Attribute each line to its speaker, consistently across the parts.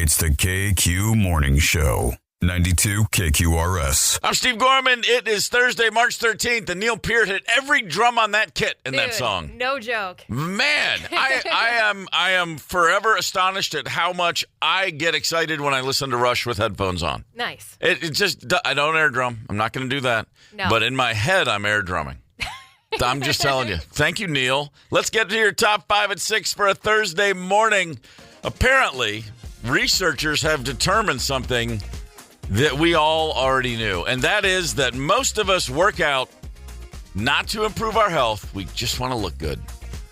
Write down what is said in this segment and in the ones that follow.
Speaker 1: It's the KQ Morning Show. 92 KQRS.
Speaker 2: I'm Steve Gorman. It is Thursday, March 13th, and Neil Peart hit every drum on that kit in that song.
Speaker 3: No joke.
Speaker 2: Man, I am forever astonished at how much I get excited when I listen to Rush with headphones on.
Speaker 3: Nice.
Speaker 2: It just, I don't air drum. I'm not going to do that.
Speaker 3: No.
Speaker 2: But in my head, I'm air drumming. I'm just telling you. Thank you, Neil. Let's get to your top 5 at 6 for a Thursday morning. Apparently, researchers have determined something that we all already knew, and that is that most of us work out not to improve our health. We just want to look good.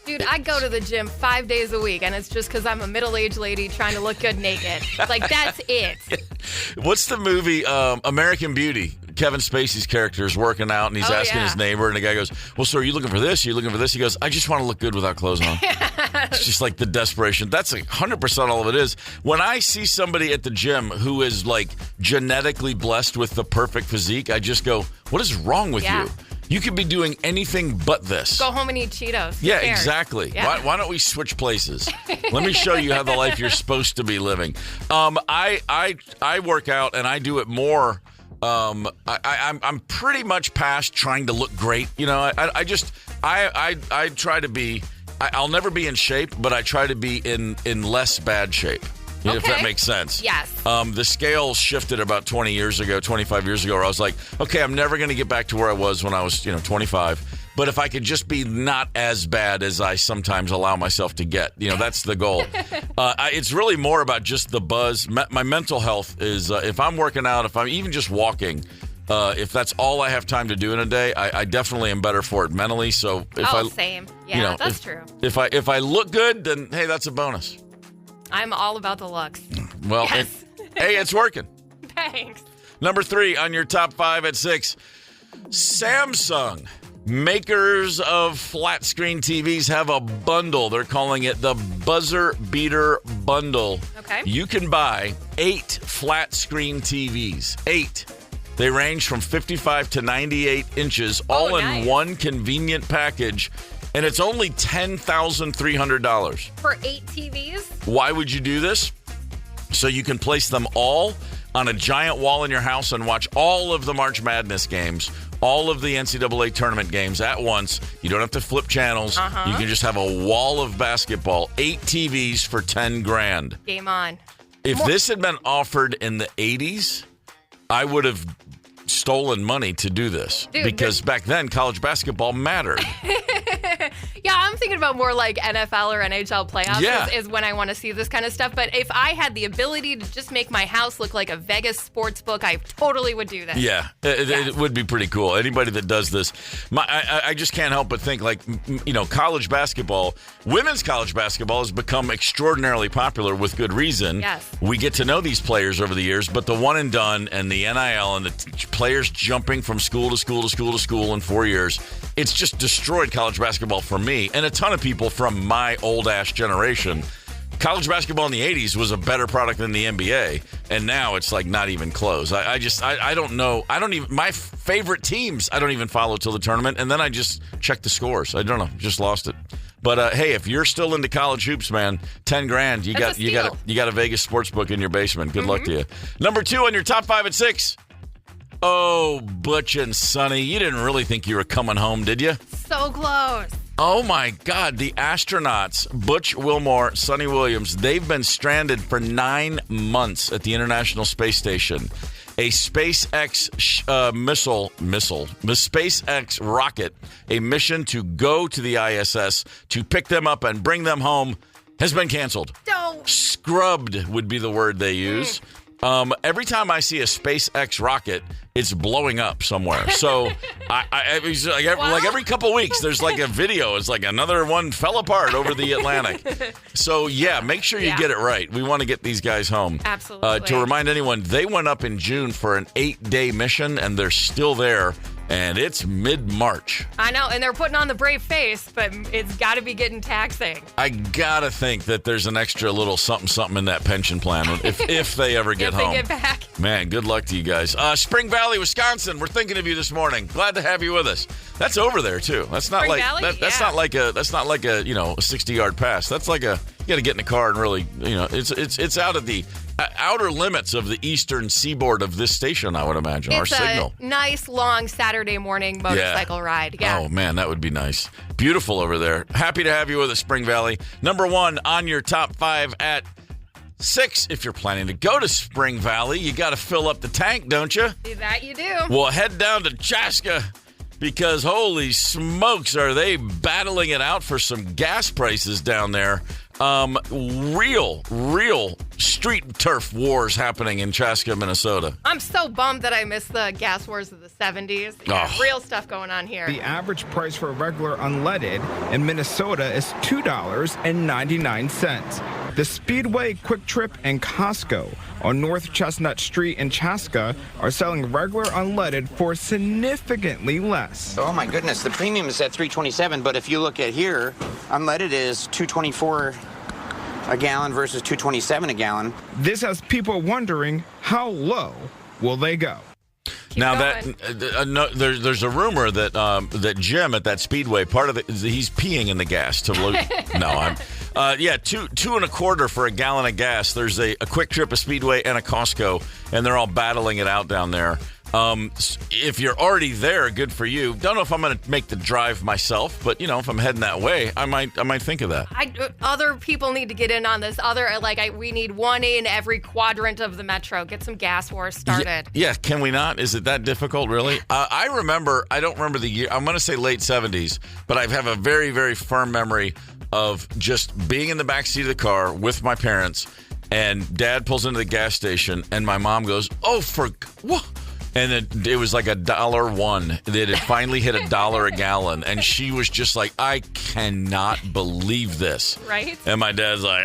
Speaker 3: Dude, I go to the gym 5 days a week, and it's just because I'm a middle-aged lady trying to look good naked. Like, that's it.
Speaker 2: What's the movie American Beauty? Kevin Spacey's character is working out, and he's asking his neighbor, and the guy goes, well, sir, are you looking for this? Are you looking for this? He goes, I just want to look good without clothes on. It's just like the desperation. That's 100% all of it is. When I see somebody at the gym who is like genetically blessed with the perfect physique, I just go, what is wrong with you? You could be doing anything but this.
Speaker 3: Go home and eat Cheetos.
Speaker 2: Yeah, exactly. Yeah. Why don't we switch places? Let me show you how the life you're supposed to be living. I work out, and I do it more. I'm pretty much past trying to look great. You know, I try to be. I'll never be in shape, but I try to be in less bad shape.
Speaker 3: Okay.
Speaker 2: If that makes sense.
Speaker 3: Yes.
Speaker 2: The scale shifted about 25 years ago, where I was like, okay, I'm never going to get back to where I was when I was, 25. But if I could just be not as bad as I sometimes allow myself to get, that's the goal. It's really more about just the buzz. My mental health is, if I'm working out, if I'm even just walking, if that's all I have time to do in a day, I definitely am better for it mentally. So if
Speaker 3: same. Yeah, that's true.
Speaker 2: If I look good, then hey, that's a bonus.
Speaker 3: I'm all about the looks.
Speaker 2: Well,
Speaker 3: yes.
Speaker 2: Hey, it's working.
Speaker 3: Thanks.
Speaker 2: Number 3 on your top 5 at 6. Samsung, makers of flat screen TVs, have a bundle. They're calling it the Buzzer Beater Bundle.
Speaker 3: Okay.
Speaker 2: You can buy 8 flat screen TVs. 8. They range from 55 to 98 inches, all in one convenient package. And it's only $10,300.
Speaker 3: For 8 TVs?
Speaker 2: Why would you do this? So you can place them all on a giant wall in your house and watch all of the March Madness games, all of the NCAA tournament games at once. You don't have to flip channels. You can just have a wall of basketball. 8 TVs for $10,000.
Speaker 3: Game on.
Speaker 2: If this had been offered in the 80s, I would have stolen money to do this.
Speaker 3: Dude,
Speaker 2: because back then college basketball mattered.
Speaker 3: Yeah, I'm thinking about more like NFL or NHL playoffs is when I want to see this kind of stuff. But if I had the ability to just make my house look like a Vegas sports book, I totally would do that.
Speaker 2: Yeah, it would be pretty cool. Anybody that does this, I just can't help but think college basketball, women's college basketball has become extraordinarily popular with good reason.
Speaker 3: Yes.
Speaker 2: We get to know these players over the years, but the one and done and the NIL and the players jumping from school to school to school to school in 4 years, it's just destroyed college basketball for me and a ton of people from my old-ass generation. College basketball in the 80s was a better product than the NBA, and now it's like not even close. I don't know. My favorite teams, I don't even follow till the tournament, and then I just check the scores. I don't know. Just lost it. But hey, if you're still into college hoops, man, $10,000, you got a Vegas sports book in your basement. Good luck to you. Number 2 on your top 5 at 6. Oh, Butch and Sonny, you didn't really think you were coming home, did you?
Speaker 3: So close.
Speaker 2: Oh, my God. The astronauts, Butch Wilmore, Sonny Williams, they've been stranded for 9 months at the International Space Station. A SpaceX SpaceX rocket, a mission to go to the ISS to pick them up and bring them home, has been canceled.
Speaker 3: No.
Speaker 2: Scrubbed would be the word they use. Every time I see a SpaceX rocket, it's blowing up somewhere. So like every couple weeks, there's like a video. It's like another one fell apart over the Atlantic. So, yeah, make sure you get it right. We want to get these guys home.
Speaker 3: Absolutely.
Speaker 2: To remind anyone, they went up in June for an 8-day mission, and they're still there. And it's mid-March.
Speaker 3: I know, and they're putting on the brave face, but it's got to be getting taxing.
Speaker 2: I got to think that there's an extra little something in that pension plan if they ever get home.
Speaker 3: If they get back.
Speaker 2: Man, good luck to you guys. Spring Valley, Wisconsin, we're thinking of you this morning. Glad to have you with us. That's over there, too. That's not
Speaker 3: Spring
Speaker 2: like
Speaker 3: Valley?
Speaker 2: That's not like a 60-yard pass. That's like you got to get in the car and really, it's out at the outer limits of the eastern seaboard of this station, I would imagine, our signal.
Speaker 3: It's a nice, long Saturday morning motorcycle ride. Yeah.
Speaker 2: Oh, man, that would be nice. Beautiful over there. Happy to have you with us, Spring Valley. Number 1 on your top 5 at 6. If you're planning to go to Spring Valley, you got to fill up the tank, don't you?
Speaker 3: That you do.
Speaker 2: Well, head down to Chaska because holy smokes, are they battling it out for some gas prices down there. Real street turf wars happening in Chaska, Minnesota.
Speaker 3: I'm so bummed that I missed the gas wars of the 70s. Yeah, real stuff going on here.
Speaker 4: The average price for regular unleaded in Minnesota is $2.99. The Speedway, Quick Trip, and Costco on North Chestnut Street in Chaska are selling regular unleaded for significantly less.
Speaker 5: Oh my goodness, the premium is at $3.27, but if you look at here, unleaded is $2.24 a gallon versus $2.27 a gallon.
Speaker 4: This has people wondering how low will they go.
Speaker 2: Now there's a rumor that that Jim at that Speedway, part of it is he's peeing in the gas to load. $2.25 for a gallon of gas. There's a Quick Trip, a Speedway, and a Costco, and they're all battling it out down there. If you're already there, good for you. Don't know if I'm going to make the drive myself, but if I'm heading that way, I might think of that.
Speaker 3: Other people need to get in on this. We need one in every quadrant of the metro. Get some gas wars started.
Speaker 2: Yeah, can we not? Is it that difficult, really? I don't remember the year. I'm going to say late 70s, but I have a very, very firm memory of just being in the backseat of the car with my parents, and Dad pulls into the gas station, and my mom goes, "Oh, for what?" And it was like $1.01. It had finally hit $1 a gallon. And she was just like, I cannot believe this.
Speaker 3: Right?
Speaker 2: And my dad's like,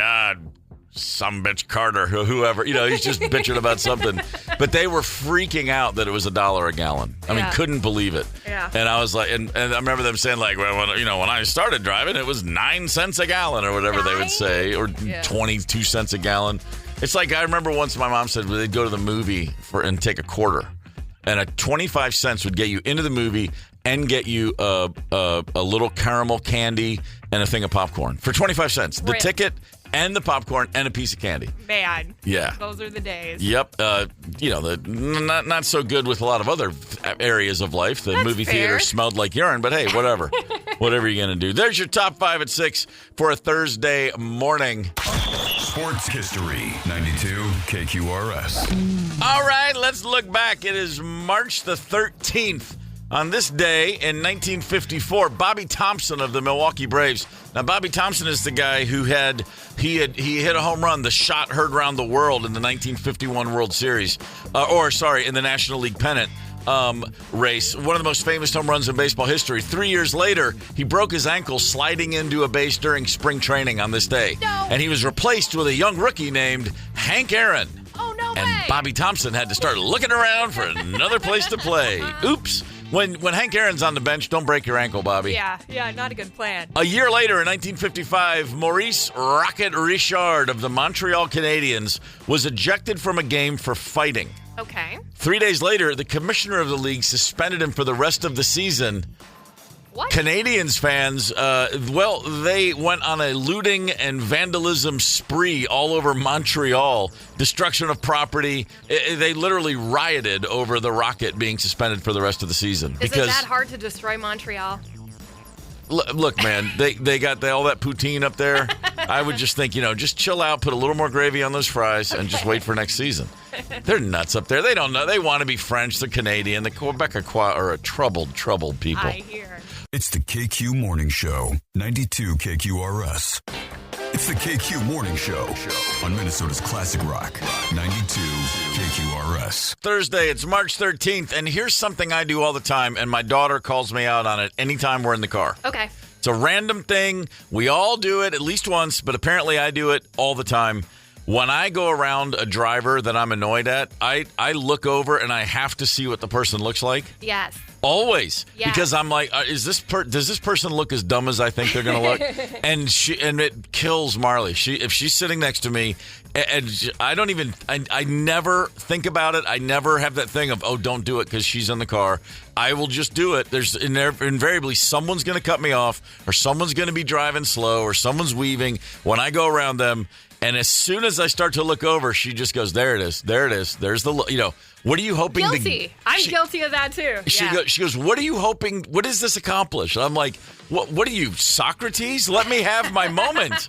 Speaker 2: some bitch Carter, whoever. He's just bitching about something. But they were freaking out that it was $1 a gallon. I mean, couldn't believe it.
Speaker 3: Yeah.
Speaker 2: And I was like, and I remember them saying like, well, when I started driving, it was 9 cents a gallon or whatever they would say, or 22 cents a gallon. It's like, I remember once my mom said they'd go to the movie and take a quarter. And a 25 cents would get you into the movie and get you a little caramel candy and a thing of popcorn for 25 cents. The ticket and the popcorn and a piece of candy.
Speaker 3: Man.
Speaker 2: Yeah.
Speaker 3: Those are the days.
Speaker 2: Yep. Not so good with a lot of other areas of life. The movie theater smelled like urine, but hey, whatever. Whatever you're going to do. There's your top 5 at 6 for a Thursday morning.
Speaker 1: Sports History 92 KQRS.
Speaker 2: All right, let's look back. It is March the 13th. On this day in 1954, Bobby Thompson of the Milwaukee Braves. Now, Bobby Thompson is the guy who hit a home run. The shot heard around the world in the 1951 World Series, in the National League pennant race. One of the most famous home runs in baseball history. 3 years later, he broke his ankle sliding into a base during spring training on this day.
Speaker 3: No.
Speaker 2: And he was replaced with a young rookie named Hank Aaron.
Speaker 3: Oh, no way.
Speaker 2: And Bobby Thompson had to start looking around for another place to play. Oops. When Hank Aaron's on the bench, don't break your ankle, Bobby.
Speaker 3: Yeah, not a good plan.
Speaker 2: A year later, in 1955, Maurice Rocket Richard of the Montreal Canadiens was ejected from a game for fighting.
Speaker 3: Okay.
Speaker 2: 3 days later, the commissioner of the league suspended him for the rest of the season.
Speaker 3: What?
Speaker 2: Canadiens fans, they went on a looting and vandalism spree all over Montreal. Destruction of property. They literally rioted over the Rocket being suspended for the rest of the season.
Speaker 3: Is it that hard to destroy Montreal?
Speaker 2: Look, man, they got all that poutine up there. I would just think, just chill out, put a little more gravy on those fries, and just wait for next season. They're nuts up there. They don't know. They want to be French. They're Canadian. The Quebecois are a troubled people.
Speaker 3: I hear.
Speaker 1: It's the KQ Morning Show, 92 KQRS. It's the KQ Morning Show on Minnesota's Classic Rock, 92 KQRS.
Speaker 2: Thursday, it's March 13th, and here's something I do all the time, and my daughter calls me out on it anytime we're in the car.
Speaker 3: Okay.
Speaker 2: It's a random thing. We all do it at least once, but apparently I do it all the time. When I go around a driver that I'm annoyed at, I look over and I have to see what the person looks like.
Speaker 3: Yes.
Speaker 2: Always.
Speaker 3: Yeah.
Speaker 2: Because I'm like, does this person look as dumb as I think they're going to look? and it kills Marley. If she's sitting next to me, and I never think about it. I never have that thing of, don't do it because she's in the car. I will just do it. There's invariably someone's going to cut me off, or someone's going to be driving slow, or someone's weaving when I go around them. And as soon as I start to look over, she just goes, there it is. There it is. There's the, what are you hoping?
Speaker 3: Guilty. I'm guilty of that too.
Speaker 2: She goes, what are you hoping? What does this accomplish? And I'm like, what are you, Socrates? Let me have my moment.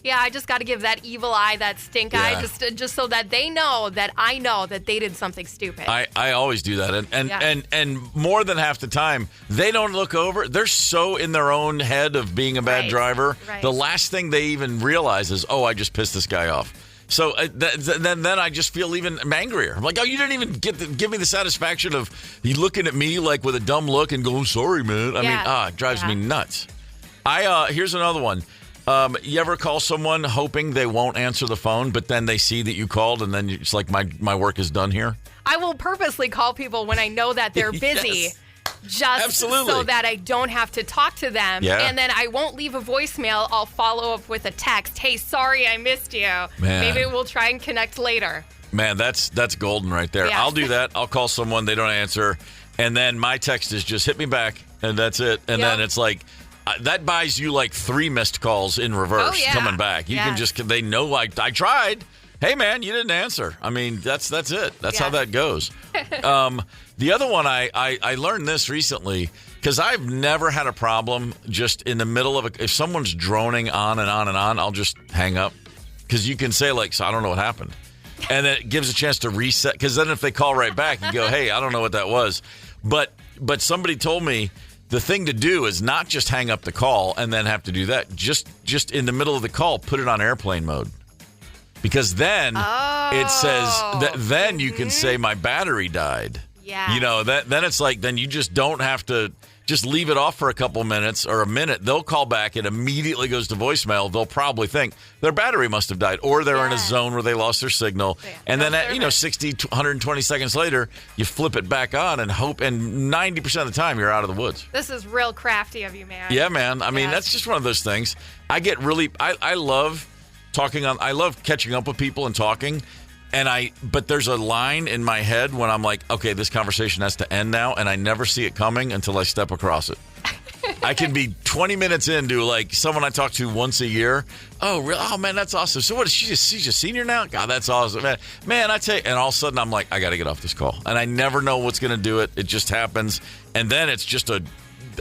Speaker 3: Yeah, I just got to give that evil eye, that stink eye, just so that they know that I know that they did something stupid.
Speaker 2: I always do that. And more than half the time, they don't look over. They're so in their own head of being a bad driver.
Speaker 3: Right.
Speaker 2: The last thing they even realize is, oh, I just pissed this guy off. So then I just feel even angrier. I'm like, oh, you didn't even give me the satisfaction of you looking at me like with a dumb look and going, sorry, man. I mean, it drives me nuts. Here's another one. You ever call someone hoping they won't answer the phone, but then they see that you called and then it's like, my work is done here?
Speaker 3: I will purposely call people when I know that they're busy.
Speaker 2: Yes.
Speaker 3: Just so that I don't have to talk to them.
Speaker 2: Yeah.
Speaker 3: And then I won't leave a voicemail. I'll follow up with a text. Hey, sorry I missed you.
Speaker 2: Man.
Speaker 3: Maybe we'll try and connect later.
Speaker 2: Man, that's golden right there.
Speaker 3: Yeah.
Speaker 2: I'll do that. I'll call someone, they don't answer, and then my text is just hit me back, and that's it. And then it's like, that buys you like 3 missed calls in reverse coming back. You can just, they know I tried. Hey, man, you didn't answer. I mean, that's it. That's how that goes. The other one, I learned this recently because I've never had a problem just in the middle of if someone's droning on and on and on, I'll just hang up because you can say like, so I don't know what happened. And then it gives a chance to reset because then if they call right back, you go, hey, I don't know what that was. But somebody told me the thing to do is not just hang up the call and then have to do that. Just in the middle of the call, put it on airplane mode. Because then it says that then you can say my battery died.
Speaker 3: Yeah.
Speaker 2: Then it's like then you just don't have to just leave it off for a couple minutes or a minute. They'll call back. It immediately goes to voicemail. They'll probably think their battery must have died or they're in a zone where they lost their signal. Yeah. And then at 60, 120 seconds later, you flip it back on and hope. And 90% of the time, you're out of the woods.
Speaker 3: This is real crafty of you, man.
Speaker 2: Yeah, man. I mean, that's just one of those things. I get really I love I love catching up with people and talking. But there's a line in my head when I'm like, okay, this conversation has to end now, and I never see it coming until I step across it. I can be 20 minutes into like someone I talk to once a year. Oh, really? Oh, man, that's awesome. So what is she's a senior now? God, that's awesome, man. I tell you, and all of a sudden I'm like, I got to get off this call, and I never know what's going to do it. It just happens, and then it's just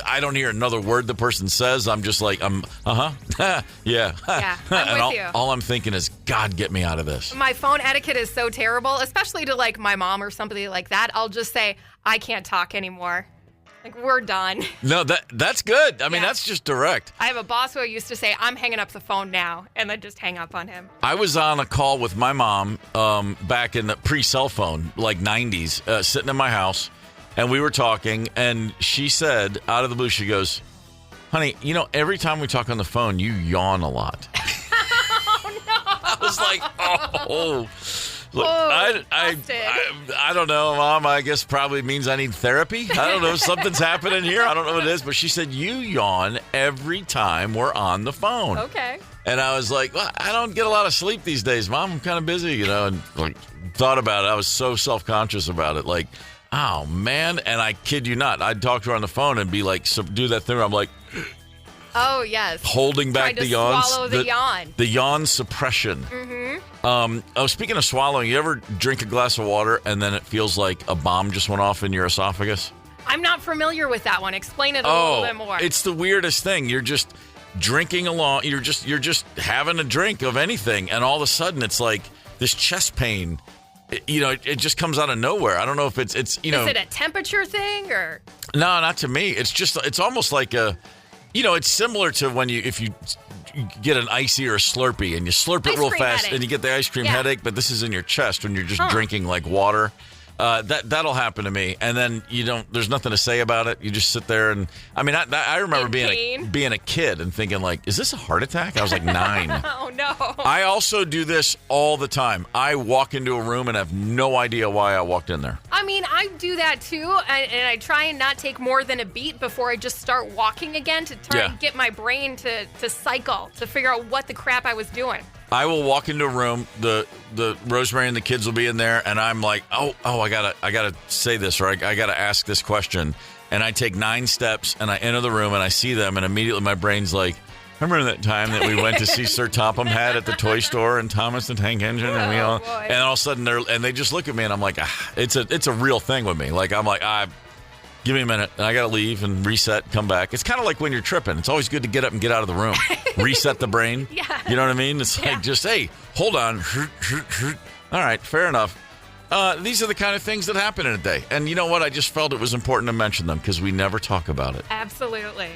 Speaker 2: I don't hear another word the person says. I'm just like, yeah.
Speaker 3: Yeah, I'm with you.
Speaker 2: All I'm thinking is, God, get me out of this.
Speaker 3: My phone etiquette is so terrible, especially to like my mom or somebody like that. I'll just say, I can't talk anymore. Like, we're done.
Speaker 2: No, that's good. I mean, that's just direct.
Speaker 3: I have a boss who used to say, I'm hanging up the phone now, and then just hang up on him.
Speaker 2: I was on a call with my mom back in the pre-cell phone, like 90s, sitting in my house. And we were talking, and she said, out of the blue, she goes, honey, every time we talk on the phone, you yawn a lot.
Speaker 3: Oh, no.
Speaker 2: I was like, oh. Look, I don't know, Mom. I guess probably means I need therapy. I don't know. Something's happening here. I don't know what it is. But she said, you yawn every time we're on the phone.
Speaker 3: Okay.
Speaker 2: And I was like, well, I don't get a lot of sleep these days, Mom. I'm kind of busy, and like thought about it. I was so self-conscious about it. Like, oh, man. And I kid you not, I'd talk to her on the phone and be like, do that thing where I'm like,
Speaker 3: oh, yes.
Speaker 2: Holding back the yawns.
Speaker 3: Swallow the yawn.
Speaker 2: The yawn suppression. Mm-hmm. Speaking of swallowing, you ever drink a glass of water and then it feels like a bomb just went off in your esophagus?
Speaker 3: I'm not familiar with that one. Explain it a little bit more.
Speaker 2: It's the weirdest thing. You're just drinking along. You're just having a drink of anything. And all of a sudden it's like this chest pain. It just comes out of nowhere. I don't know if it's Is it a temperature thing or? No, not to me. It's almost like it's similar to when if you get an icy or a Slurpee and you slurp it real fast headache. And you get the ice cream headache, but this is in your chest when you're just drinking like water. That'll happen to me, and then there's nothing to say about it. You just sit there, and I mean, I remember being a kid and thinking like, is this a heart attack? I was like 9.
Speaker 3: Oh no!
Speaker 2: I also do this all the time. I walk into a room and have no idea why I walked in there.
Speaker 3: I mean, I do that too, and I try and not take more than a beat before I just start walking again to try and get my brain to cycle, to figure out what the crap I was doing.
Speaker 2: I will walk into a room, the Rosemary and the kids will be in there, and I'm like, oh, I gotta say this, or I gotta ask this question. And I take 9 steps, and I enter the room, and I see them, and immediately my brain's like, Remember that time that we went to see Sir Topham Hatt at the toy store and Thomas the Tank Engine, and and all of a sudden they just look at me and I'm like, it's a real thing with me. Like I'm like, give me a minute and I got to leave and reset, come back. It's kind of like when you're tripping. It's always good to get up and get out of the room, reset the brain.
Speaker 3: Yeah.
Speaker 2: You know what I mean? It's like just, hey, hold on. All right, fair enough. These are the kind of things that happen in a day. And you know what? I just felt it was important to mention them because we never talk about it.
Speaker 3: Absolutely.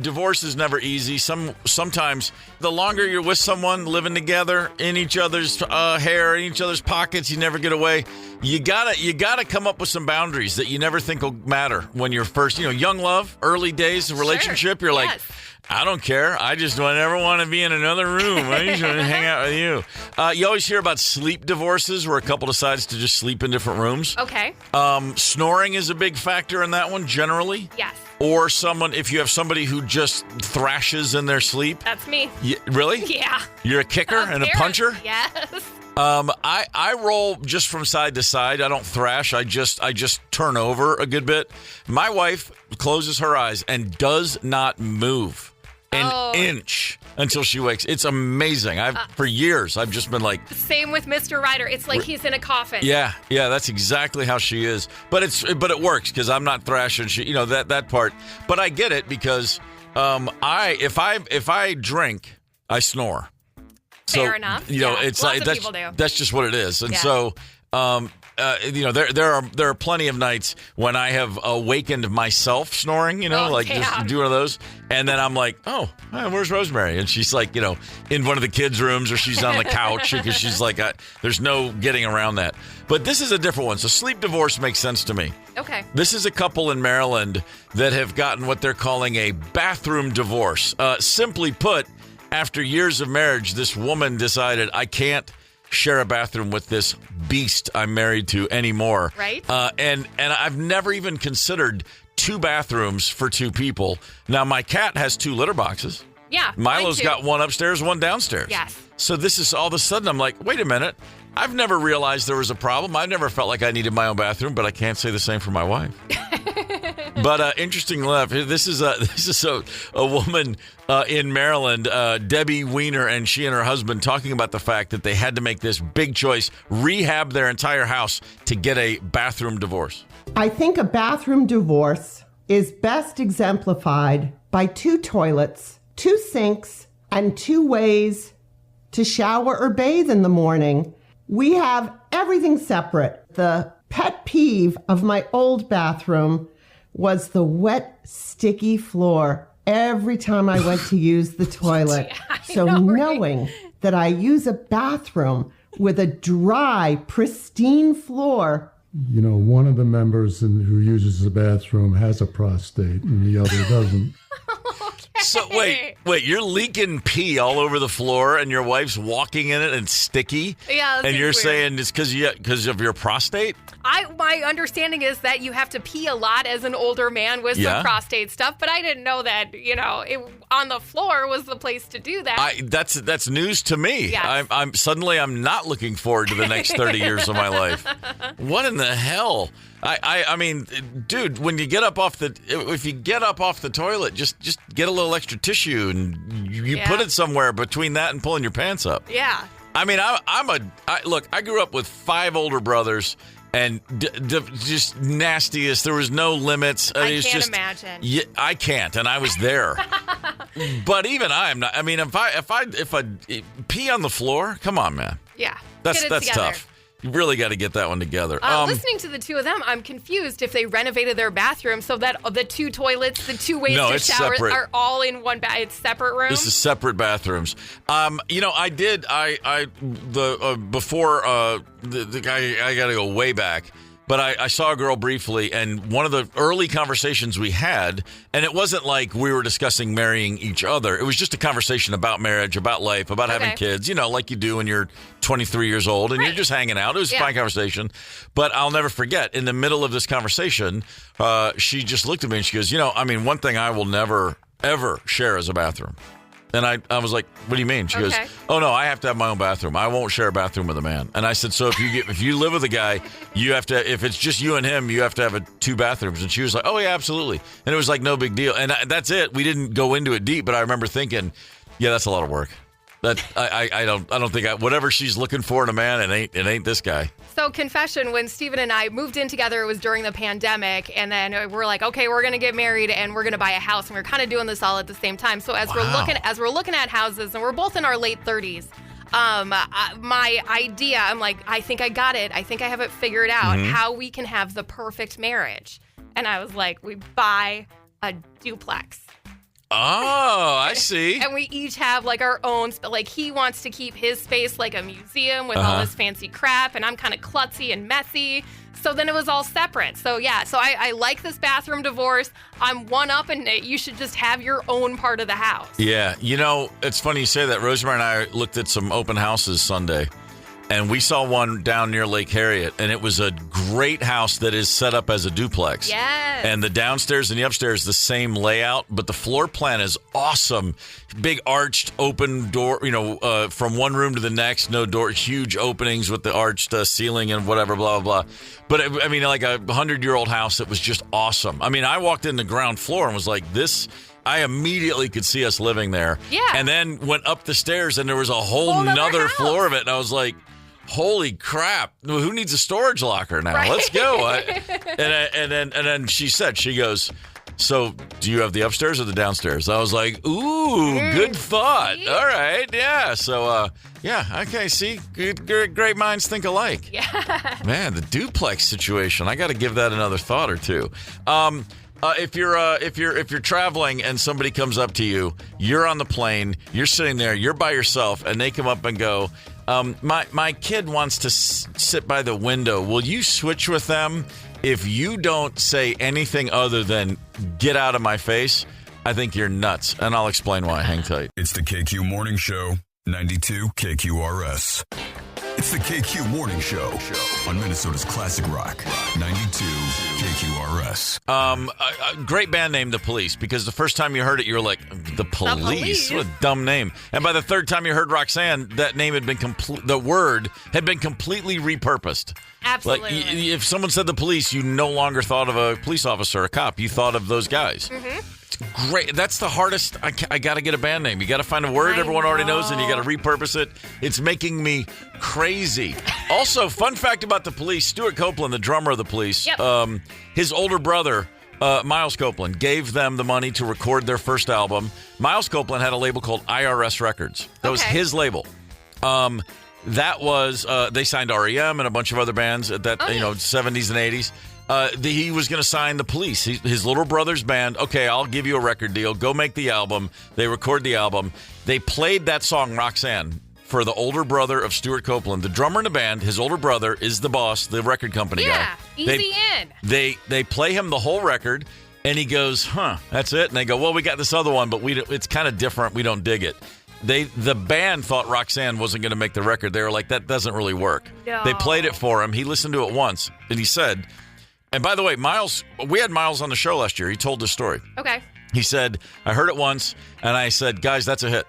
Speaker 2: Divorce is never easy. Sometimes the longer you're with someone, living together, in each other's hair, in each other's pockets, you never get away. You gotta come up with some boundaries that you never think will matter when you're first, young love, early days of relationship. You're like, I don't care. I just never want to be in another room. I just want to hang out with you. You always hear about sleep divorces where a couple decides to just sleep in different rooms.
Speaker 3: Okay.
Speaker 2: Snoring is a big factor in that one, generally.
Speaker 3: Yes.
Speaker 2: Or if you have somebody who just thrashes in their sleep.
Speaker 3: That's me.
Speaker 2: Really?
Speaker 3: Yeah.
Speaker 2: You're a kicker and a puncher?
Speaker 3: Yes.
Speaker 2: I roll just from side to side. I don't thrash. I just turn over a good bit. My wife closes her eyes and does not move an inch until she wakes. It's amazing. For years I've just been like.
Speaker 3: Same with Mr. Ryder. It's like he's in a coffin. Yeah,
Speaker 2: that's exactly how she is. But it works because I'm not thrashing. She, that part. But I get it because if I drink, I snore.
Speaker 3: Fair enough.
Speaker 2: It's
Speaker 3: lots
Speaker 2: like
Speaker 3: of people do.
Speaker 2: That's just what it is. And so, there are plenty of nights when I have awakened myself snoring. Just do one of those, and then I'm like, where's Rosemary? And she's like, in one of the kids' rooms, or she's on the couch because she's like, there's no getting around that. But this is a different one. So sleep divorce makes sense to me.
Speaker 3: Okay.
Speaker 2: This is a couple in Maryland that have gotten what they're calling a bathroom divorce. Simply put. After years of marriage, this woman decided, I can't share a bathroom with this beast I'm married to anymore.
Speaker 3: Right.
Speaker 2: And I've never even considered 2 bathrooms for 2 people. Now, my cat has 2 litter boxes.
Speaker 3: Yeah.
Speaker 2: Milo's got one upstairs, one downstairs.
Speaker 3: Yes.
Speaker 2: So this is all of a sudden, I'm like, wait a minute. I've never realized there was a problem. I've never felt like I needed my own bathroom, but I can't say the same for my wife. But interesting enough, this is a woman in Maryland, Debbie Weiner, and she and her husband talking about the fact that they had to make this big choice, rehab their entire house to get a bathroom divorce.
Speaker 6: I think a bathroom divorce is best exemplified by 2 toilets, 2 sinks, and 2 ways to shower or bathe in the morning. We have everything separate. The pet peeve of my old bathroom was the wet, sticky floor every time I went to use the toilet. Knowing that I use a bathroom with a dry, pristine floor.
Speaker 7: One of the members who uses the bathroom has a prostate and the other doesn't.
Speaker 2: So wait, you're leaking pee all over the floor and your wife's walking in it and sticky?
Speaker 3: Yeah.
Speaker 2: And you're saying it's because of your prostate?
Speaker 3: My understanding is that you have to pee a lot as an older man with some prostate stuff, but I didn't know that, on the floor was the place to do that.
Speaker 2: That's news to me.
Speaker 3: Yes.
Speaker 2: I'm not looking forward to the next 30 years of my life. What in the hell? I mean, dude, when you get up off if you get up off the toilet, just get a little extra tissue and you put it somewhere between that and pulling your pants up.
Speaker 3: Yeah.
Speaker 2: I mean, look, I grew up with 5 older brothers and just nastiest. There was no limits.
Speaker 3: I can't imagine.
Speaker 2: Yeah, I can't, and I was there. But even I'm not. I mean, if I pee on the floor, come on, man.
Speaker 3: Yeah.
Speaker 2: That's tough. You really got to get that one together.
Speaker 3: Listening to the 2 of them, I'm confused if they renovated their bathroom so that the 2 toilets, the 2 ways to shower
Speaker 2: separate.
Speaker 3: Are all in one it's separate rooms.
Speaker 2: This is separate bathrooms. I did. Before the guy. I got to go way back. But I saw a girl briefly, and one of the early conversations we had, and it wasn't like we were discussing marrying each other. It was just a conversation about marriage, about life, about having kids, like you do when you're 23 years old, and you're just hanging out. It was a fine conversation. But I'll never forget, in the middle of this conversation, she just looked at me and she goes, one thing I will never, ever share is a bathroom. And I was like, what do you mean? She goes, oh, no, I have to have my own bathroom. I won't share a bathroom with a man. And I said, so if you live with a guy, you have to, if it's just you and him, you have to have 2 bathrooms. And she was like, oh, yeah, absolutely. And it was like no big deal. And that's it. We didn't go into it deep, but I remember thinking, yeah, that's a lot of work. That I don't think whatever she's looking for in a man, it ain't this guy.
Speaker 3: So confession, when Steven and I moved in together, it was during the pandemic, and then we're like, okay, we're gonna get married and we're gonna buy a house, and we're kind of doing this all at the same time. So as we're looking at houses, and we're both in our late 30s, my idea, I'm like, I think I got it. I think I have it figured out how we can have the perfect marriage. And I was like, we buy a duplex.
Speaker 2: Oh, I see.
Speaker 3: And we each have like our own, like he wants to keep his space like a museum with all this fancy crap, and I'm kind of klutzy and messy. So then it was all separate. So yeah, so I like this bathroom divorce. I'm one up, and you should just have your own part of the house.
Speaker 2: Yeah, it's funny you say that. Rosemary and I looked at some open houses Sunday. And we saw one down near Lake Harriet, and it was a great house that is set up as a duplex.
Speaker 3: Yes.
Speaker 2: And the downstairs and the upstairs, the same layout, but the floor plan is awesome. Big arched open door, from one room to the next, no door, huge openings with the arched ceiling and whatever, blah, blah, blah. But, like a 100-year-old house that was just awesome. I walked in the ground floor and was like, this... I immediately could see us living there.
Speaker 3: Yeah.
Speaker 2: And then went up the stairs, and there was a whole nother floor of it, and I was like... Holy crap! Who needs a storage locker now? Right. Let's go! And then she goes, so do you have the upstairs or the downstairs? I was like, ooh, good thought. All right, yeah. So okay. See, great minds think alike.
Speaker 3: Yeah.
Speaker 2: Man, the duplex situation. I got to give that another thought or two. If you're traveling and somebody comes up to you, you're on the plane, you're sitting there, you're by yourself, and they come up and go, my kid wants to sit by the window. Will you switch with them if you don't say anything other than get out of my face? I think you're nuts, and I'll explain why. Hang tight.
Speaker 1: It's the KQ Morning Show, 92 KQRS. It's the KQ Morning Show on Minnesota's Classic Rock, 92 KQRS.
Speaker 2: A great band name, The Police, because the first time you heard it, you were like, The Police? What a dumb name. And by the third time you heard Roxanne, that name had been the word had been completely repurposed.
Speaker 3: Absolutely.
Speaker 2: Like, if someone said The Police, you no longer thought of a police officer, a cop. You thought of those guys. Mm-hmm. Great. That's the hardest. I got to get a band name. You got to find a word everyone already knows, and you got to repurpose it. It's making me crazy. Also, fun fact about The Police, Stuart Copeland, the drummer of The Police, his older brother, Miles Copeland, gave them the money to record their first album. Miles Copeland had a label called IRS Records. That was his label. That was, they signed REM and a bunch of other bands at that, 70s and 80s. He was going to sign The Police, his little brother's band. Okay, I'll give you a record deal. Go make the album. They record the album. They played that song, Roxanne, for the older brother of Stuart Copeland, the drummer in the band. His older brother is the boss, the record company guy.
Speaker 3: Yeah, easy in.
Speaker 2: They play him the whole record, and he goes, that's it? And they go, well, we got this other one, but it's kind of different. We don't dig it. The band thought Roxanne wasn't going to make the record. They were like, that doesn't really work.
Speaker 3: No.
Speaker 2: They played it for him. He listened to it once, and he said... And by the way, Miles, we had Miles on the show last year. He told this story.
Speaker 3: Okay.
Speaker 2: He said, I heard it once, and I said, guys, that's a hit.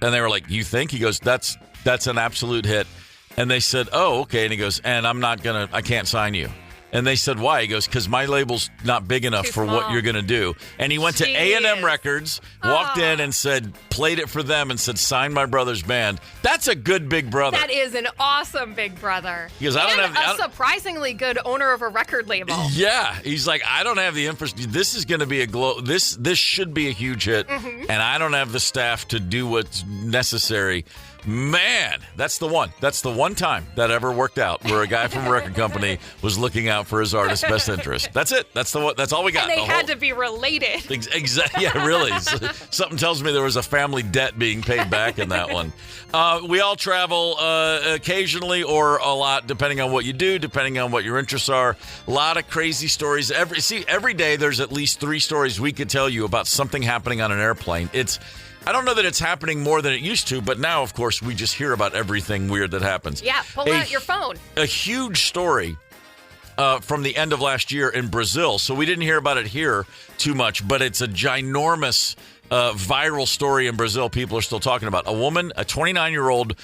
Speaker 2: And they were like, you think? He goes, that's an absolute hit. And they said, oh, okay. And he goes, and I can't sign you. And they said, why? He goes, because my label's not big enough for what you're going to do. And he went to A&M Records, walked in and said, played it for them and said, sign my brother's band. That's a good big brother.
Speaker 3: That is an awesome big brother.
Speaker 2: Because
Speaker 3: a surprisingly good owner of a record label.
Speaker 2: Yeah. He's like, I don't have the infrastructure. This is going to be this should be a huge hit. Mm-hmm. And I don't have the staff to do what's necessary. Man, that's the one. That's the one time that ever worked out where a guy from a record company was looking out for his artist's best interest. That's it. That's all we got.
Speaker 3: And they had to be related.
Speaker 2: Exactly. Yeah, really. Something tells me there was a family debt being paid back in that one. We all travel occasionally or a lot, depending on what you do, depending on what your interests are. A lot of crazy stories. Every day there's at least 3 stories we could tell you about something happening on an airplane. I don't know that it's happening more than it used to, but now, of course, we just hear about everything weird that happens.
Speaker 3: Yeah, pull out your phone.
Speaker 2: A huge story from the end of last year in Brazil. So we didn't hear about it here too much, but it's a ginormous viral story in Brazil people are still talking about. A woman, a 29-year-old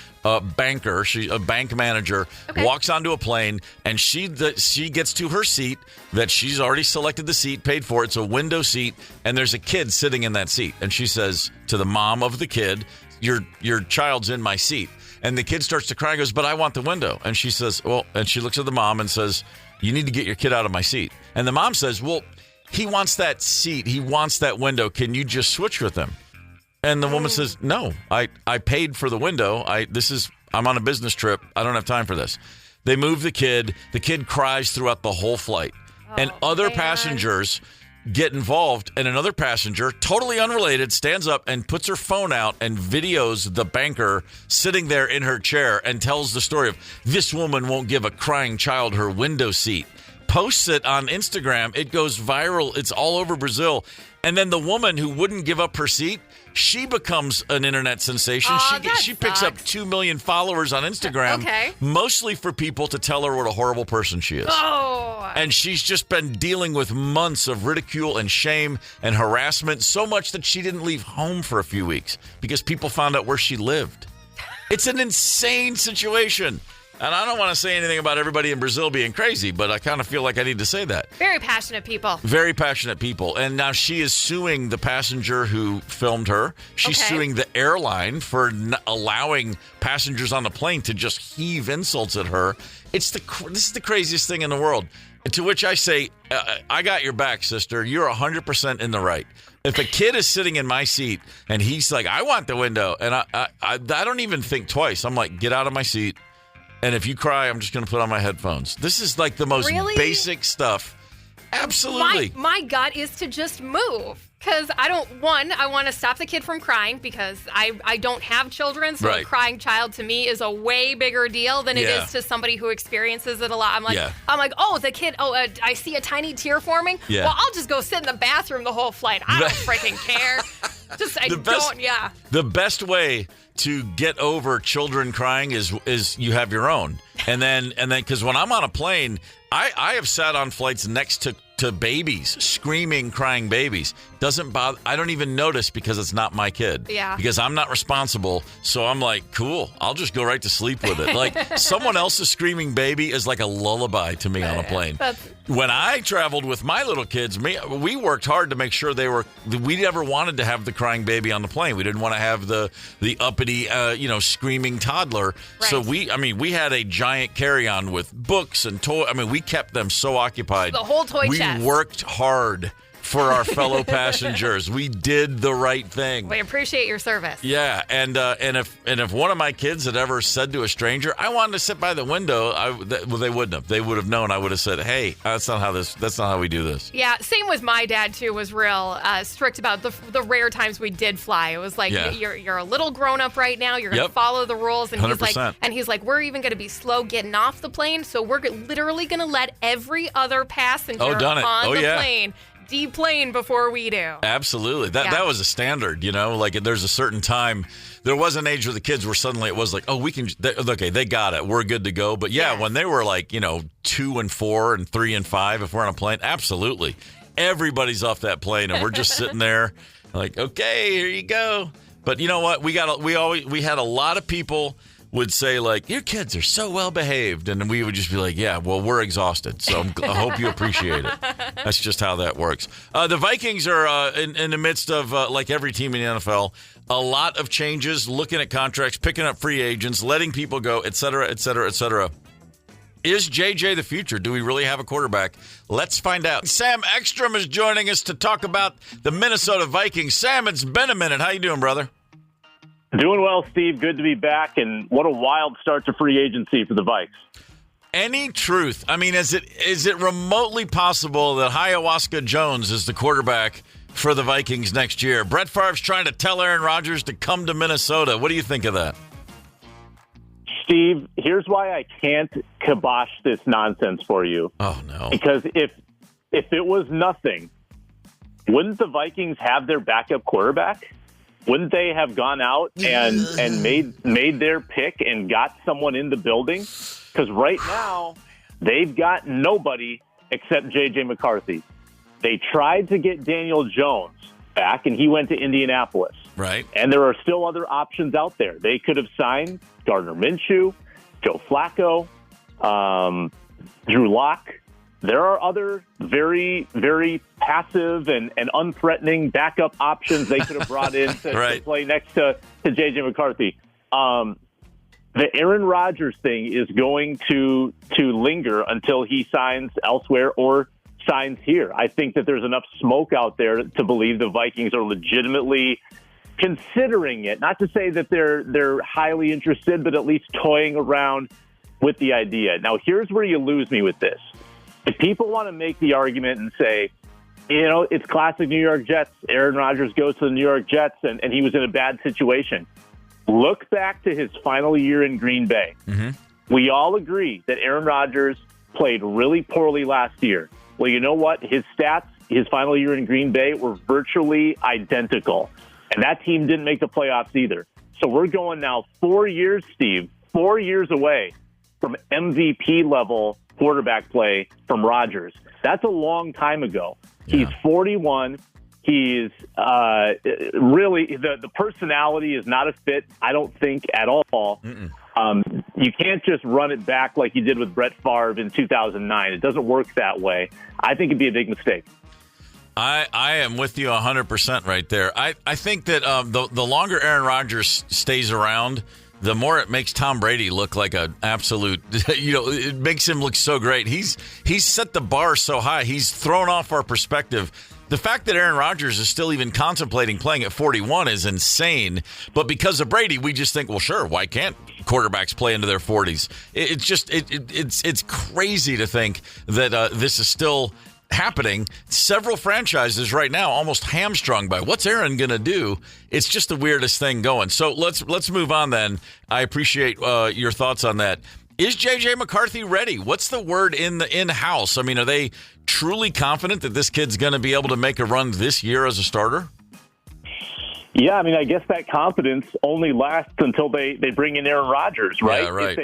Speaker 2: banker, she's a bank manager, walks onto a plane, and she gets to her seat that she's already selected the seat, paid for. It's a window seat, and there's a kid sitting in that seat. And she says to the mom of the kid, your child's in my seat. And the kid starts to cry and goes, but I want the window. And she says, well, and she looks at the mom and says, you need to get your kid out of my seat. And the mom says, well, he wants that seat. He wants that window. Can you just switch with him? And the woman says, no, I paid for the window. I'm on a business trip. I don't have time for this. They move the kid. The kid cries throughout the whole flight. And other passengers get involved, and another passenger, totally unrelated, stands up and puts her phone out and videos the banker sitting there in her chair and tells the story of this woman won't give a crying child her window seat. Posts it on Instagram. It goes viral. It's all over Brazil. And then the woman who wouldn't give up her seat, she becomes an internet sensation. She picks up 2 million followers on Instagram, mostly for people to tell her what a horrible person she is. And she's just been dealing with months of ridicule and shame and harassment, so much that she didn't leave home for a few weeks because people found out where she lived. It's an insane situation. And I don't want to say anything about everybody in Brazil being crazy, but I kind of feel like I need to say that.
Speaker 3: Very passionate people.
Speaker 2: Very passionate people. And now she is suing the passenger who filmed her. She's suing the airline for allowing passengers on the plane to just heave insults at her. This is the craziest thing in the world. To which I say, I got your back, sister. You're 100% in the right. If a kid is sitting in my seat and he's like, I want the window, and I don't even think twice. I'm like, get out of my seat. And if you cry, I'm just going to put on my headphones. This is like the most basic stuff. Absolutely.
Speaker 3: My gut is to just move. Because I want to stop the kid from crying because I don't have children. So a crying child to me is a way bigger deal than it is to somebody who experiences it a lot. I'm like, oh, the kid, I see a tiny tear forming. Yeah. Well, I'll just go sit in the bathroom the whole flight. I don't freaking care.
Speaker 2: The best way to get over children crying is you have your own. And then because when I'm on a plane, I have sat on flights next to babies, screaming, crying babies. Doesn't bother. I don't even notice because it's not my kid.
Speaker 3: Yeah.
Speaker 2: Because I'm not responsible. So I'm like, cool, I'll just go right to sleep with it. Like someone else's screaming baby is like a lullaby to me on a plane. When I traveled with my little kids, we worked hard to make sure we never wanted to have the crying baby on the plane. We didn't want to have the uppity, screaming toddler.
Speaker 3: Right.
Speaker 2: So we had a giant carry-on with books and toys. We kept them so occupied.
Speaker 3: The whole toy chest.
Speaker 2: We worked hard for our fellow passengers. We did the right thing.
Speaker 3: We appreciate your service.
Speaker 2: Yeah, and if one of my kids had ever said to a stranger, "I wanted to sit by the window," they wouldn't have. They would have known. I would have said, "Hey, that's not how we do this."
Speaker 3: Yeah, same with my dad too. Was real strict about the rare times we did fly. It was like you're a little grown up right now. You're going to follow the rules, and
Speaker 2: 100%.
Speaker 3: he's like, we're even going to be slow getting off the plane, so we're literally going to let every other passenger on the plane deplane before we do.
Speaker 2: Absolutely. That was a standard, like there's a certain time. There was an age where the kids were suddenly, it was like, oh, they got it. We're good to go. But when they were like, 2 and 4 and 3 and 5, if we're on a plane, absolutely. Everybody's off that plane and we're just sitting there like, okay, here you go. But you know what? We had a lot of people would say, like, your kids are so well behaved. And then we would just be like, yeah, well, we're exhausted. So I hope you appreciate it. That's just how that works. The Vikings are in the midst of, like every team in the NFL, a lot of changes, looking at contracts, picking up free agents, letting people go, et cetera, et cetera, et cetera. Is JJ the future? Do we really have a quarterback? Let's find out. Sam Ekstrom is joining us to talk about the Minnesota Vikings. Sam, it's been a minute. How you doing, brother?
Speaker 8: Doing well, Steve. Good to be back. And what a wild start to free agency for the Vikes.
Speaker 2: Any truth? Is it remotely possible that Ayahuasca Jones is the quarterback for the Vikings next year? Brett Favre's trying to tell Aaron Rodgers to come to Minnesota. What do you think of that?
Speaker 8: Steve, here's why I can't kibosh this nonsense for you.
Speaker 2: Oh, no.
Speaker 8: Because if it was nothing, wouldn't the Vikings have their backup quarterback? Wouldn't they have gone out and made their pick and got someone in the building? Because right now, they've got nobody except J.J. McCarthy. They tried to get Daniel Jones, back, and he went to Indianapolis.
Speaker 2: Right.
Speaker 8: And there are still other options out there. They could have signed Gardner Minshew, Joe Flacco, Drew Lock. There are other very, very passive and unthreatening backup options they could have brought in to play next to J.J. McCarthy. The Aaron Rodgers thing is going to linger until he signs elsewhere or signs here. I think that there's enough smoke out there to believe the Vikings are legitimately considering it. Not to say that they're highly interested, but at least toying around with the idea. Now, here's where you lose me with this. If people want to make the argument and say, it's classic New York Jets, Aaron Rodgers goes to the New York Jets and he was in a bad situation. Look back to his final year in Green Bay. Mm-hmm. We all agree that Aaron Rodgers played really poorly last year. Well, you know what? His stats, his final year in Green Bay, were virtually identical. And that team didn't make the playoffs either. So we're going now 4 years, Steve, 4 years away from MVP level quarterback play from Rodgers. That's a long time ago. Yeah. He's 41. He's really the personality is not a fit, I don't think, at all. You can't just run it back like you did with Brett Favre in 2009. It doesn't work that way. I think it'd be a big mistake.
Speaker 2: I am with you 100% right there. I think that the longer Aaron Rodgers stays around, the more it makes Tom Brady look like an absolute, it makes him look so great. He's set the bar so high. He's thrown off our perspective. The fact that Aaron Rodgers is still even contemplating playing at 41 is insane. But because of Brady, we just think, well, sure, why can't quarterbacks play into their 40s? It's crazy to think that this is still happening. Several franchises right now almost hamstrung by what's Aaron going to do. It's just the weirdest thing going. So let's move on then. I appreciate your thoughts on that. Is J.J. McCarthy ready? What's the word in-house? I mean, are they truly confident that this kid's going to be able to make a run this year as a starter?
Speaker 8: Yeah, I mean, I guess that confidence only lasts until they bring in Aaron Rodgers, right?
Speaker 2: Yeah, right.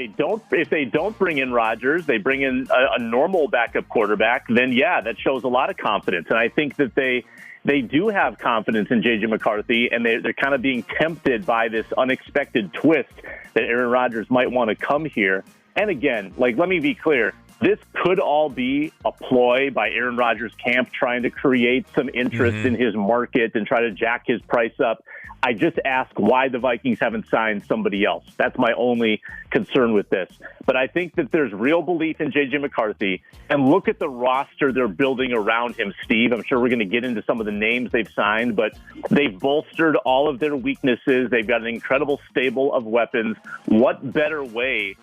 Speaker 8: If they don't bring in Rodgers, they bring in a normal backup quarterback, then yeah, that shows a lot of confidence. And I think that they do have confidence in J.J. McCarthy, and they're kind of being tempted by this unexpected twist that Aaron Rodgers might want to come here. And again, let me be clear. This could all be a ploy by Aaron Rodgers' camp trying to create some interest in his market and try to jack his price up. I just ask why the Vikings haven't signed somebody else. That's my only concern with this. But I think that there's real belief in J.J. McCarthy. And look at the roster they're building around him, Steve. I'm sure we're going to get into some of the names they've signed, but they've bolstered all of their weaknesses. They've got an incredible stable of weapons. What better way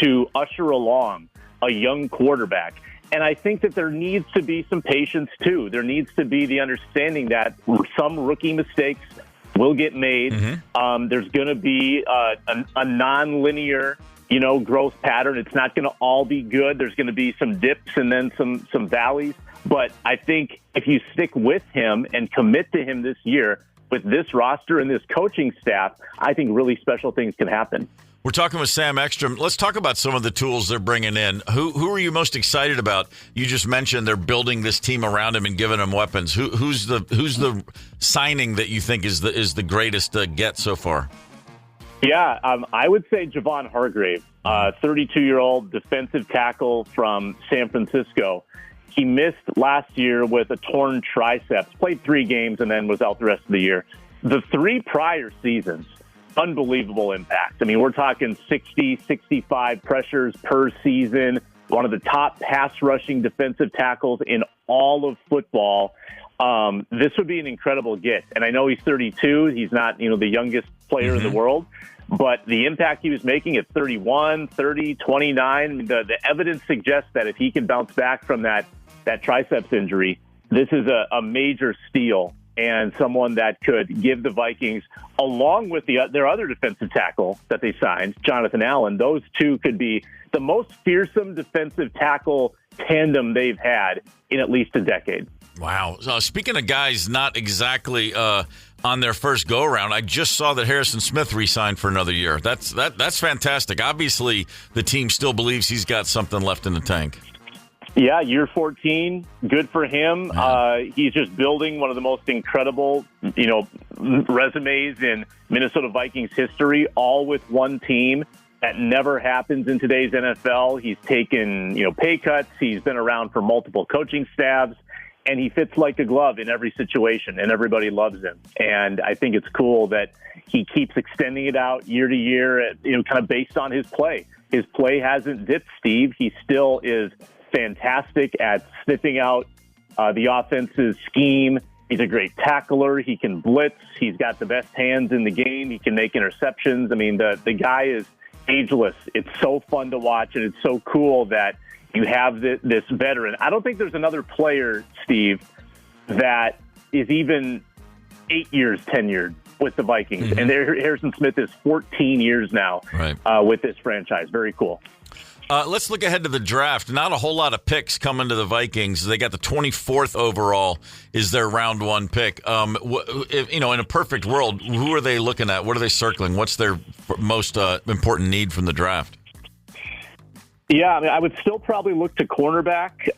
Speaker 8: to usher along a young quarterback? And I think that there needs to be some patience, too. There needs to be the understanding that some rookie mistakes will get made. There's going to be a non-linear, growth pattern. It's not going to all be good. There's going to be some dips and then some valleys. But I think if you stick with him and commit to him this year with this roster and this coaching staff, I think really special things can happen.
Speaker 2: We're talking with Sam Ekstrom. Let's talk about some of the tools they're bringing in. Who are you most excited about? You just mentioned they're building this team around him and giving him weapons. Who's the signing that you think is the greatest get so far?
Speaker 8: Yeah, I would say Javon Hargrave, 32-year-old defensive tackle from San Francisco. He missed last year with a torn triceps, played 3 games, and then was out the rest of the year. The 3 prior seasons, unbelievable impact. I mean, we're talking 60, 65 pressures per season, one of the top pass rushing defensive tackles in all of football. This would be an incredible get. And I know he's 32. He's not, the youngest player in the world, but the impact he was making at 31, 30, 29, the evidence suggests that if he can bounce back from that triceps injury, this is a major steal and someone that could give the Vikings, along with their other defensive tackle that they signed, Jonathan Allen, those two could be the most fearsome defensive tackle tandem they've had in at least a decade.
Speaker 2: Wow. So speaking of guys not exactly on their first go-around, I just saw that Harrison Smith re-signed for another year. That's fantastic. Obviously, the team still believes he's got something left in the tank.
Speaker 8: Yeah, year 14, good for him. He's just building one of the most incredible, resumes in Minnesota Vikings history, all with one team. That never happens in today's NFL. He's taken, pay cuts. He's been around for multiple coaching staffs, and he fits like a glove in every situation, and everybody loves him. And I think it's cool that he keeps extending it out year to year, kind of based on his play. His play hasn't dipped, Steve. He still is fantastic at sniffing out the offense's scheme. He's a great tackler. He can blitz. He's got the best hands in the game. He can make interceptions. I mean, the guy is ageless. It's so fun to watch, and it's so cool that you have this veteran. I don't think there's another player, Steve, that is even 8 years tenured with the Vikings. Mm-hmm. And Harrison Smith is 14 years now with this franchise. Very cool.
Speaker 2: Let's look ahead to the draft. Not a whole lot of picks coming to the Vikings. They got the 24th overall is their round one pick. In a perfect world, who are they looking at? What are they circling? What's their most important need from the draft?
Speaker 8: Yeah, I mean, I would still probably look to cornerback.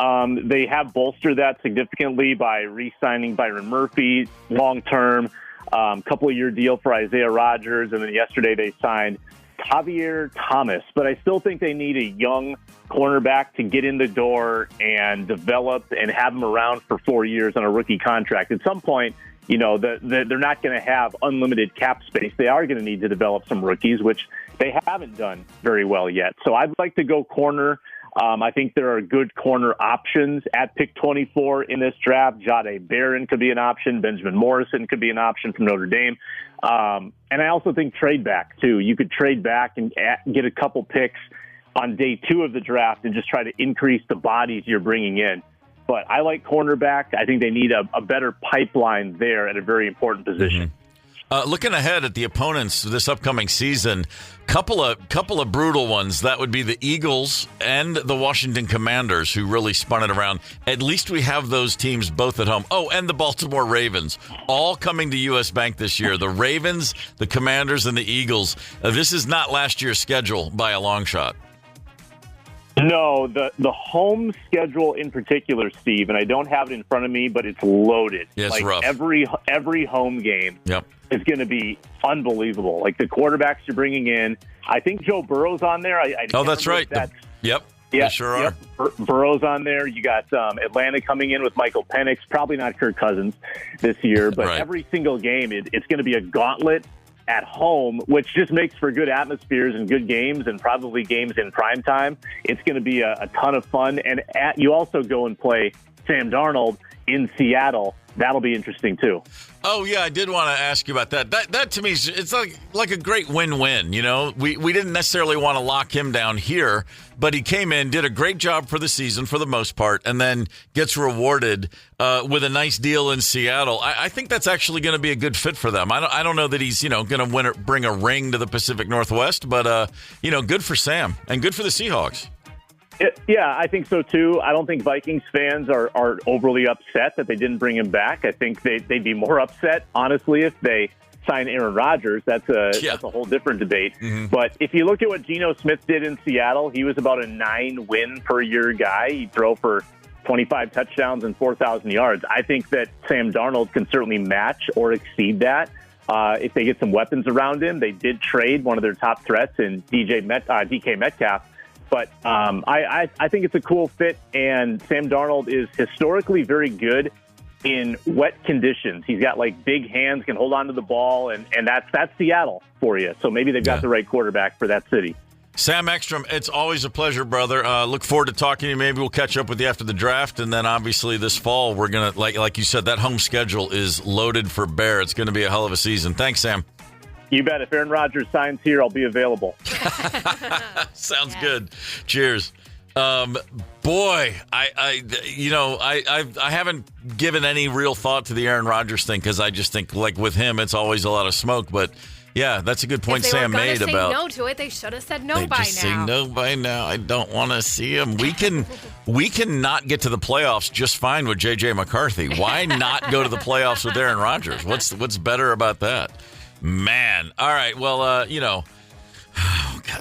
Speaker 8: They have bolstered that significantly by re-signing Byron Murphy long-term, couple-of-year deal for Isaiah Rodgers, and then yesterday they signed Javier Thomas. But I still think they need a young cornerback to get in the door and develop and have him around for 4 years on a rookie contract. At some point, they're not going to have unlimited cap space. They are going to need to develop some rookies, which they haven't done very well yet. So I'd like to go corner. I think there are good corner options at pick 24 in this draft. Jahdae Barron could be an option. Benjamin Morrison could be an option from Notre Dame. And I also think trade back, too. You could trade back and get a couple picks on day 2 of the draft and just try to increase the bodies you're bringing in. But I like cornerback. I think they need a better pipeline there at a very important position.
Speaker 2: Mm-hmm. Looking ahead at the opponents this upcoming season, couple of brutal ones. That would be the Eagles and the Washington Commanders, who really spun it around. At least we have those teams both at home. Oh, and the Baltimore Ravens, all coming to U.S. Bank this year. The Ravens, the Commanders, and the Eagles. This is not last year's schedule by a long shot.
Speaker 8: No, the home schedule in particular, Steve, and I don't have it in front of me, but it's loaded.
Speaker 2: Yeah, it's rough.
Speaker 8: Every home game is going to be unbelievable. Like the quarterbacks you're bringing in, I think Joe Burrow's on there.
Speaker 2: That's right. Yep. They sure are.
Speaker 8: Burrow's on there. You got Atlanta coming in with Michael Penix, probably not Kirk Cousins this year, but every single game, it's going to be a gauntlet at home, which just makes for good atmospheres and good games and probably games in prime time. It's going to be a ton of fun. And you also go and play Sam Darnold in Seattle. That'll be interesting, too.
Speaker 2: Oh, yeah, I did want to ask you about that. That to me, it's like a great win-win, We didn't necessarily want to lock him down here, but he came in, did a great job for the season for the most part, and then gets rewarded with a nice deal in Seattle. I think that's actually going to be a good fit for them. I don't know that he's, going to bring a ring to the Pacific Northwest, but, good for Sam and good for the Seahawks.
Speaker 8: Yeah, I think so, too. I don't think Vikings fans are overly upset that they didn't bring him back. I think they'd be more upset, honestly, if they sign Aaron Rodgers. That's a whole different debate. Mm-hmm. But if you look at what Geno Smith did in Seattle, he was about a 9-win-per-year guy. He'd throw for 25 touchdowns and 4,000 yards. I think that Sam Darnold can certainly match or exceed that. If they get some weapons around him. They did trade one of their top threats in DK Metcalf. But I think it's a cool fit, and Sam Darnold is historically very good in wet conditions. He's got big hands, can hold on to the ball, and that's Seattle for you. So maybe they've got the right quarterback for that city.
Speaker 2: Sam Ekstrom, it's always a pleasure, brother. Look forward to talking to you. Maybe we'll catch up with you after the draft, and then obviously this fall we're gonna like you said, that home schedule is loaded for bear. It's going to be a hell of a season. Thanks, Sam.
Speaker 8: You bet. If Aaron Rodgers signs here, I'll be available.
Speaker 2: Sounds good. Cheers. Boy, I haven't given any real thought to the Aaron Rodgers thing because I just think with him, it's always a lot of smoke. But yeah, that's a good point Sam made about. If they were
Speaker 3: going to say no to it, they should have said no by now.
Speaker 2: Just say no by now. I don't want to see him. We can not get to the playoffs just fine with J.J. McCarthy. Why not go to the playoffs with Aaron Rodgers? What's better about that? Man. All right. Well,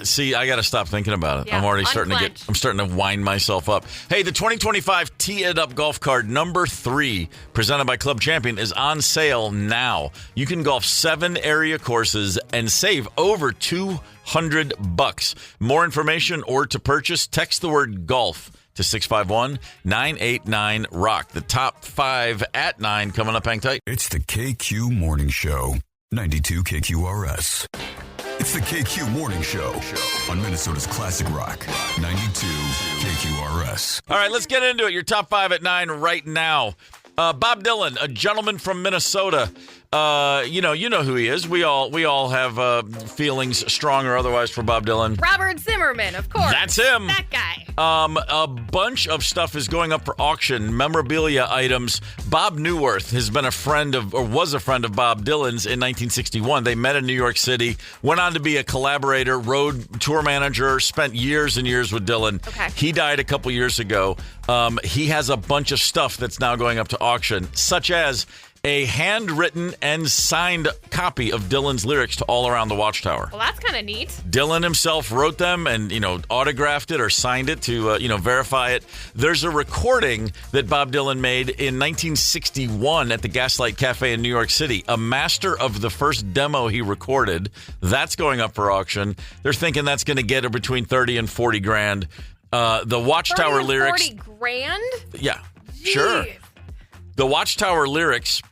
Speaker 2: See, I got to stop thinking about it.
Speaker 3: Yeah,
Speaker 2: I'm already starting to wind myself up. Hey, the 2025 Tee It Up Golf Card number 3, presented by Club Champion, is on sale now. You can golf 7 area courses and save over $200. More information or to purchase, text the word golf to 651-989-ROCK. The top 5 at 9 coming up. Hang tight.
Speaker 1: It's the KQ Morning Show, 92 KQRS. It's the KQ Morning Show on Minnesota's Classic Rock, 92 KQRS.
Speaker 2: All right, let's get into it. Your top 5 at 9 right now. Bob Dylan, a gentleman from Minnesota. You know who he is. We all have feelings, strong or otherwise, for Bob Dylan.
Speaker 3: Robert Zimmerman, of course.
Speaker 2: That's him.
Speaker 3: That guy.
Speaker 2: A bunch of stuff is going up for auction. Memorabilia items. Bob Newworth has been was a friend of Bob Dylan's in 1961. They met in New York City. Went on to be a collaborator, road tour manager. Spent years and years with Dylan.
Speaker 3: Okay.
Speaker 2: He died a couple years ago. He has a bunch of stuff that's now going up to auction, such as a handwritten and signed copy of Dylan's lyrics to All Around the Watchtower.
Speaker 3: Well, that's kind of neat.
Speaker 2: Dylan himself wrote them and, autographed it or signed it to, verify it. There's a recording that Bob Dylan made in 1961 at the Gaslight Cafe in New York City, a master of the first demo he recorded. That's going up for auction. They're thinking that's going to get between 30 and 40 grand. The Watchtower lyrics.
Speaker 3: 40 grand?
Speaker 2: Yeah,
Speaker 3: Jeez.
Speaker 2: sure. The Watchtower lyrics,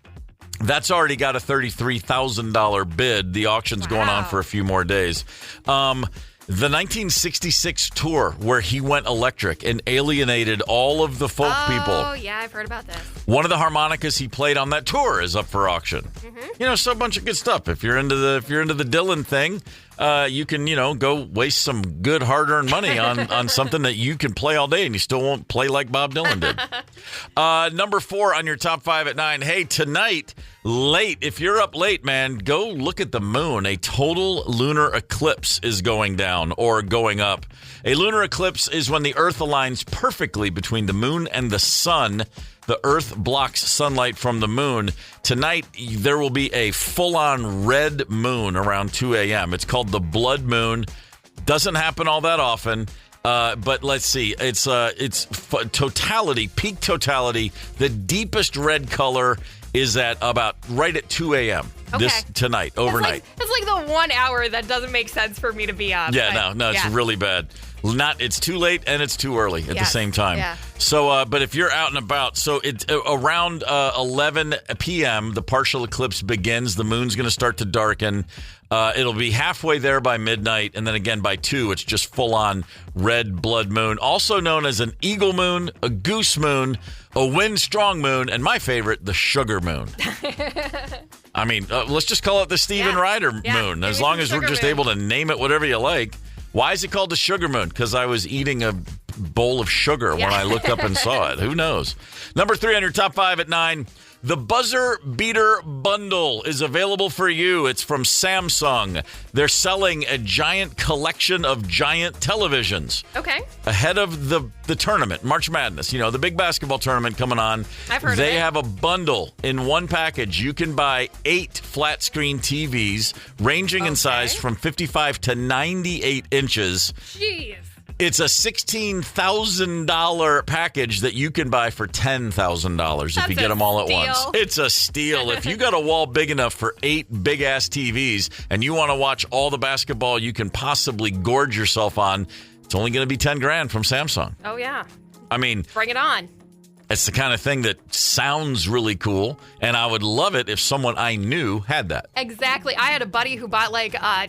Speaker 2: that's already got a $33,000 bid. The auction's going on for a few more days. The 1966 tour where he went electric and alienated all of the folk people.
Speaker 3: Oh, yeah, I've heard about this.
Speaker 2: One of the harmonicas he played on that tour is up for auction. Mm-hmm. So a bunch of good stuff. If you're into the Dylan thing, you can, go waste some good hard-earned money on something that you can play all day and you still won't play like Bob Dylan did. Number 4 on your top 5 at 9. Hey, tonight, late, if you're up late, man, go look at the moon. A total lunar eclipse is going down or going up. A lunar eclipse is when the Earth aligns perfectly between the moon and the sun. The Earth blocks sunlight from the moon. Tonight, there will be a full-on red moon around 2 a.m. It's called the blood moon. Doesn't happen all that often, but let's see. It's totality, peak totality. The deepest red color is at about right at 2 a.m. Tonight, overnight.
Speaker 3: It's like the 1 hour that doesn't make sense for me to be up.
Speaker 2: Yeah, no, it's really bad. It's too late and it's too early at the same time.
Speaker 3: Yeah.
Speaker 2: So, but if you're out and about, so it's around 11 p.m., the partial eclipse begins. The moon's going to start to darken. It'll be halfway there by midnight, and then again by 2, it's just full-on red blood moon, also known as an eagle moon, a goose moon, a wind-strong moon, and my favorite, the sugar moon. I mean, let's just call it the Steven Ryder moon, as long as we're just able to name it whatever you like. Why is it called the sugar moon? Because I was eating a bowl of sugar when I looked up and saw it. Who knows? Number 3 on your top 5 at 9. The Buzzer Beater Bundle is available for you. It's from Samsung. They're selling a giant collection of giant televisions.
Speaker 3: Okay.
Speaker 2: Ahead of the tournament, March Madness, the big basketball tournament coming on.
Speaker 3: I've heard of it.
Speaker 2: They have a bundle in one package. You can buy 8 flat screen TVs ranging in size from 55 to 98 inches.
Speaker 3: Jeez.
Speaker 2: It's a $16,000 package that you can buy for $10,000 if you get them all at once. It's a steal. If you got a wall big enough for 8 big-ass TVs and you want to watch all the basketball you can possibly gorge yourself on, it's only going to be $10,000 from Samsung.
Speaker 3: Oh, yeah.
Speaker 2: I mean,
Speaker 3: bring it on.
Speaker 2: It's the kind of thing that sounds really cool, and I would love it if someone I knew had that.
Speaker 3: Exactly. I had a buddy who bought like a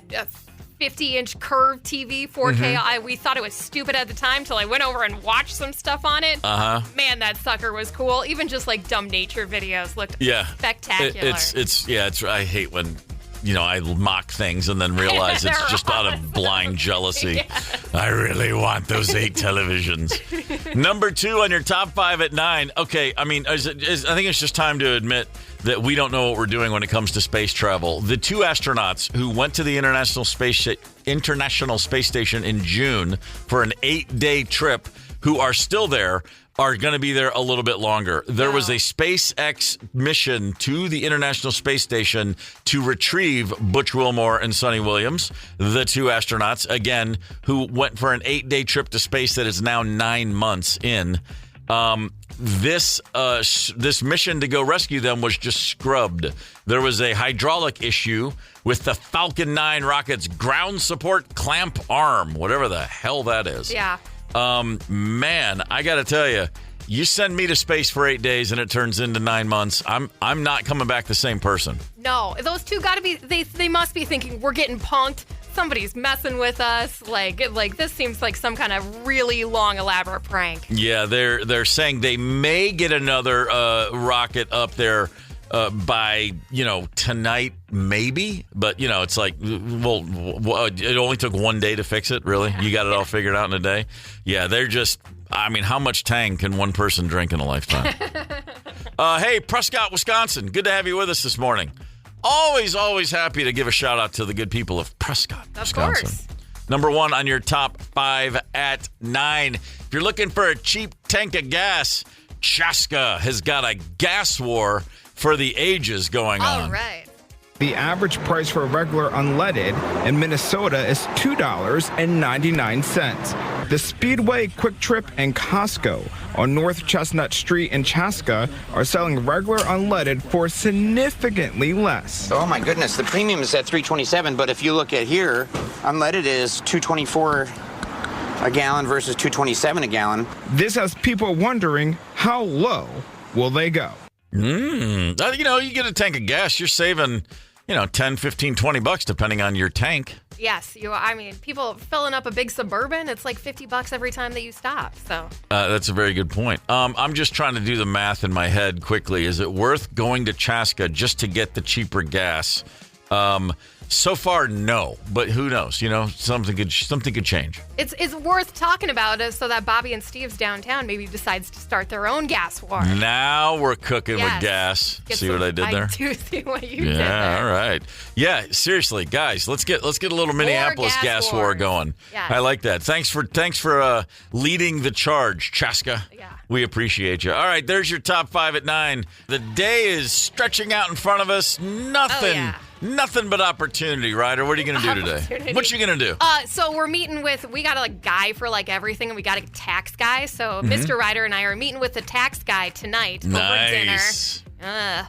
Speaker 3: 50-inch curved TV, 4K.
Speaker 2: Mm-hmm.
Speaker 3: We thought it was stupid at the time till I went over and watched some stuff on it. Man, that sucker was cool. Even just like dumb nature videos looked spectacular.
Speaker 2: I hate when I mock things and then realize it's just out of blind jealousy. Yes. I really want those 8 televisions. Number 2 on your top 5 at 9. Okay, I mean, I think it's just time to admit that we don't know what we're doing when it comes to space travel. The 2 astronauts who went to the International Space Station in June for an 8-day trip who are still there are going to be there a little bit longer. There was a SpaceX mission to the International Space Station to retrieve Butch Wilmore and Sonny Williams, the two astronauts, again, who went for an 8-day trip to space that is now 9 months in. This mission to go rescue them was just scrubbed. There was a hydraulic issue with the Falcon 9 rocket's ground support clamp arm, whatever the hell that is.
Speaker 3: Yeah.
Speaker 2: Man, I got to tell you, you send me to space for 8 days and it turns into 9 months. I'm not coming back the same person.
Speaker 3: No, those two got to be. They must be thinking we're getting punked. Somebody's messing with us. Like this seems like some kind of really long, elaborate prank.
Speaker 2: Yeah, they're saying they may get another rocket up there by tonight, maybe. But it's like, well, it only took 1 day to fix it. Really, you got it all figured out in a day. Yeah, they're just. I mean, how much Tang can one person drink in a lifetime? Hey, Prescott, Wisconsin. Good to have you with us this morning. Always happy to give a shout out to the good people of Prescott, Wisconsin.
Speaker 3: Course.
Speaker 2: Number 1 on your top 5 at 9. If you're looking for a cheap tank of gas, Chaska has got a gas war for the ages going on.
Speaker 3: All right.
Speaker 4: The average price for regular unleaded in Minnesota is $2.99. The Speedway, Quick Trip, and Costco on North Chestnut Street in Chaska are selling regular unleaded for significantly less.
Speaker 5: Oh my goodness, the premium is at $3.27, but if you look at here, unleaded is $2.24 a gallon versus $2.27 a gallon.
Speaker 4: This has people wondering, how low will they go?
Speaker 2: You get a tank of gas, you're saving, $10, $15, $20 depending on your tank.
Speaker 3: Yes, people filling up a big Suburban, it's like $50 every time that you stop. So
Speaker 2: that's a very good point. I'm just trying to do the math in my head quickly. Is it worth going to Chaska just to get the cheaper gas? So far, no, but who knows? Something could change.
Speaker 3: It's worth talking about it so that Bobby and Steve's downtown maybe decides to start their own gas war.
Speaker 2: Now we're cooking with gas. See what I did there?
Speaker 3: I do see what you did there.
Speaker 2: Yeah, all right. Yeah, seriously, guys, let's get a little Minneapolis gas war going.
Speaker 3: Yes.
Speaker 2: I like that. Thanks for leading the charge, Chaska.
Speaker 3: Yeah.
Speaker 2: We appreciate you. All right, there's your top 5 at 9. The day is stretching out in front of us. Nothing but opportunity, Ryder. What are you going to do today? What you going to do?
Speaker 3: So we got a guy for everything, and we got a tax guy. So Mr. Ryder and I are meeting with the tax guy tonight over dinner. And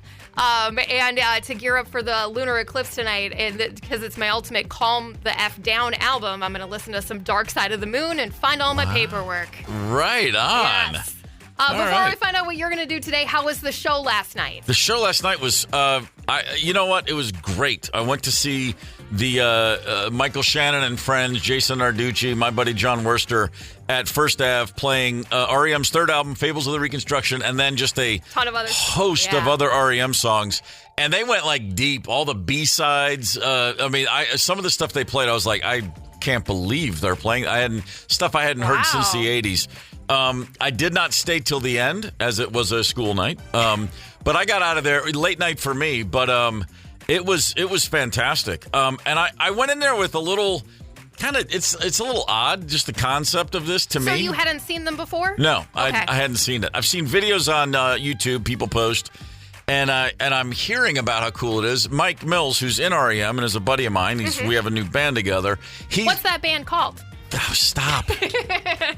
Speaker 3: to gear up for the lunar eclipse tonight, and because it's my ultimate Calm the F Down album, I'm going to listen to some Dark Side of the Moon and find all my paperwork.
Speaker 2: Right on.
Speaker 3: Yes. Before I find out what you're going to do today, how was the show last night?
Speaker 2: The show last night was, you know what? It was great. I went to see the Michael Shannon and friends, Jason Narducci, my buddy John Worster at First Ave playing REM's third album, Fables of the Reconstruction, and then just a
Speaker 3: ton of
Speaker 2: host of other REM songs. And they went deep, all the B-sides. Some of the stuff they played, I was like, I can't believe they're playing. I hadn't heard since the 80s. I did not stay till the end, as it was a school night. But I got out of there late night for me. But it was fantastic. And I went in there with a little kind of it's a little odd, just the concept of this to me.
Speaker 3: So you hadn't seen them before?
Speaker 2: No,
Speaker 3: okay.
Speaker 2: I hadn't seen it. I've seen videos on YouTube, people post. And I'm hearing about how cool it is. Mike Mills, who's in REM and is a buddy of mine, we have a new band together.
Speaker 3: What's that band called?
Speaker 2: Oh, stop.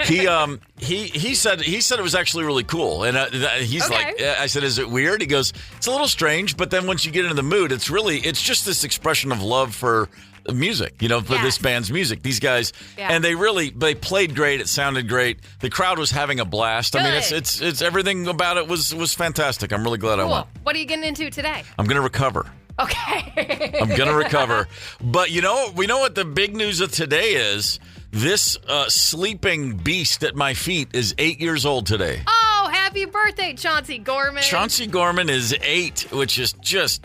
Speaker 2: He said it was actually really cool, and he's like, I said, is it weird? He goes, it's a little strange, but then once you get into the mood, it's just this expression of love for music, for this band's music. These guys, and they played great. It sounded great. The crowd was having a blast.
Speaker 3: Good.
Speaker 2: I mean, it's everything about it was fantastic. I'm really glad I went.
Speaker 3: What are you getting into today?
Speaker 2: I'm going to recover.
Speaker 3: Okay.
Speaker 2: I'm going to recover. But we know what the big news of today is. This sleeping beast at my feet is 8 years old today.
Speaker 3: Oh, happy birthday, Chauncey Gorman.
Speaker 2: Chauncey Gorman is 8, which is just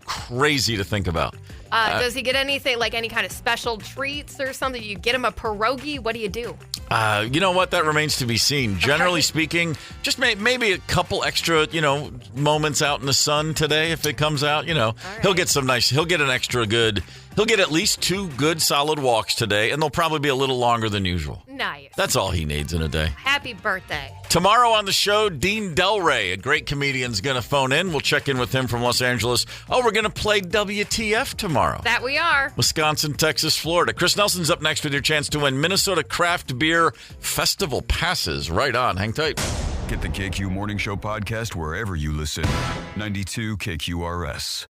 Speaker 2: crazy to think about.
Speaker 3: Does he get anything, like any kind of special treats or something? You get him a pierogi? What do you do?
Speaker 2: You know what? That remains to be seen. Generally speaking, just maybe a couple extra, moments out in the sun today if it comes out.
Speaker 3: Right.
Speaker 2: He'll get an extra good He'll get at least 2 good, solid walks today, and they'll probably be a little longer than usual.
Speaker 3: Nice.
Speaker 2: That's all he needs in a day.
Speaker 3: Happy birthday.
Speaker 2: Tomorrow on the show, Dean Delray, a great comedian, is going to phone in. We'll check in with him from Los Angeles. Oh, we're going to play WTF tomorrow.
Speaker 3: That we are.
Speaker 2: Wisconsin, Texas, Florida. Chris Nelson's up next with your chance to win Minnesota Craft Beer Festival passes. Right on. Hang tight.
Speaker 1: Get the KQ Morning Show podcast wherever you listen. 92 KQRS.